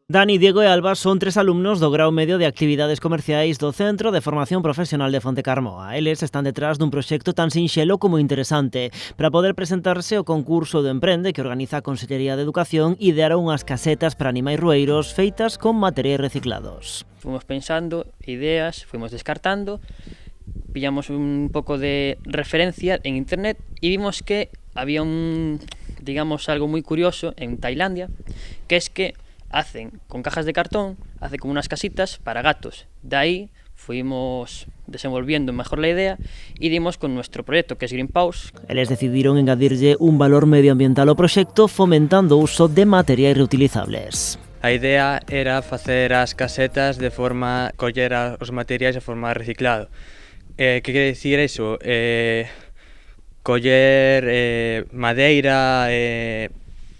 Dani, Diego e Alba son 3 alumnos do grao medio de Actividades Comerciais do Centro de Formación Profesional de Fontecarmoa. Eles están detrás dun proxecto tan sinxelo como interesante. Para poder presentarse ao concurso do Emprende que organiza a Consellería de Educación, idearon unhas casetas para animais rueiros feitas con materiais reciclados. Fomos pensando ideas, fuimos descartando, pillamos un pouco de referencia en internet e vimos que había algo moi curioso en Tailandia, que es que hacen con cajas de cartón, hacen como unas casitas para gatos. De ahí fuimos desenvolviendo mejor la idea y dimos con nuestro proyecto, que es Green Pause. Eles decidiron engadirlle un valor medioambiental ao proxecto fomentando o uso de materiais reutilizables. A idea era facer as casetas de forma coller os materiais de forma reciclado. Que quere dicir iso? Coller madeira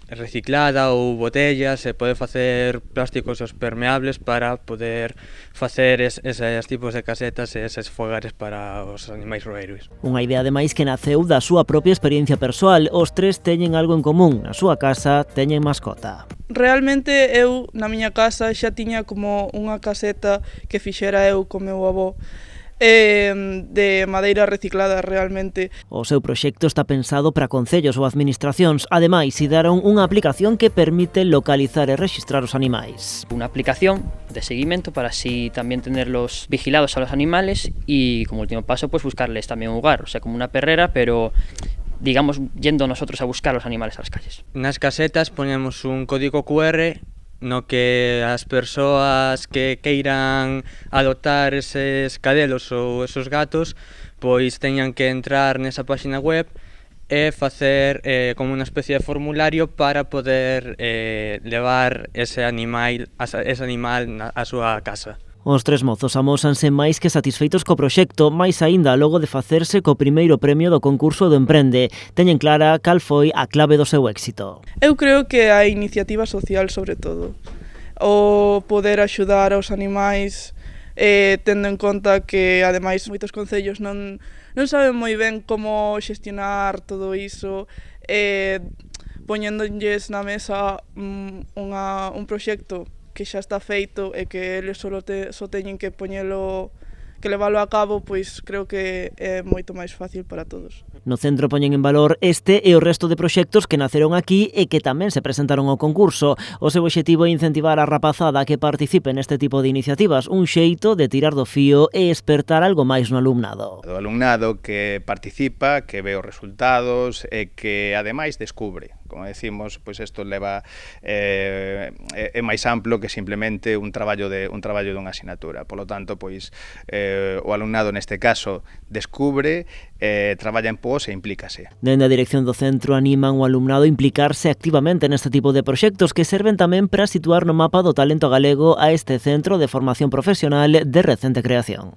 reciclada ou botellas, se pode facer plásticos permeables para poder facer eses tipos de casetas e eses fogares para os animais roeiros. Unha idea ademais que naceu da súa propia experiencia persoal. Os tres teñen algo en común. Na súa casa teñen mascota. Realmente eu na miña casa xa tiña como unha caseta que fixera eu co meu avó, de madeira reciclada realmente. O seu proxecto está pensado para concellos ou administracións. Ademais, idearon unha aplicación que permite localizar e rexistrar os animais. Una aplicación de seguimiento para así también tenerlos vigilados a los animales y como último paso pues buscarles también un hogar, o sea como una perrera, pero digamos yendo nosotros a buscar los animales a las calles. Nas casetas ponemos un código QR no que as persoas que queiran adoptar eses cadelos ou esos gatos pois teñan que entrar nesa páxina web e facer como unha especie de formulario para poder levar ese animal á súa casa. Os tres mozos amósanse máis que satisfeitos co proxecto, máis aínda logo de facerse co primeiro premio do concurso do Emprende. Teñen clara cal foi a clave do seu éxito. Eu creo que a iniciativa social, sobre todo, o poder axudar aos animais, tendo en conta que, ademais, moitos concellos non saben moi ben como xestionar todo iso, poñéndolles na mesa un proxecto que xa está feito e que eles só teñen que poñelo, que levalo a cabo, pois creo que é moito máis fácil para todos. No centro poñen en valor este e o resto de proxectos que naceron aquí e que tamén se presentaron ao concurso. O seu obxectivo é incentivar a rapazada que participe neste tipo de iniciativas, un xeito de tirar do fío e espertar algo máis no alumnado. O alumnado que participa, que ve os resultados e que ademais descubre. Como decimos, pois isto leva é máis amplo que simplemente un traballo dunha asignatura. Por lo tanto, pois o alumnado neste caso descubre, traballa en pos e implícase. Dende a dirección do centro animan o alumnado a implicarse activamente neste tipo de proxectos que serven tamén para situar no mapa do talento galego a este centro de formación profesional de recente creación.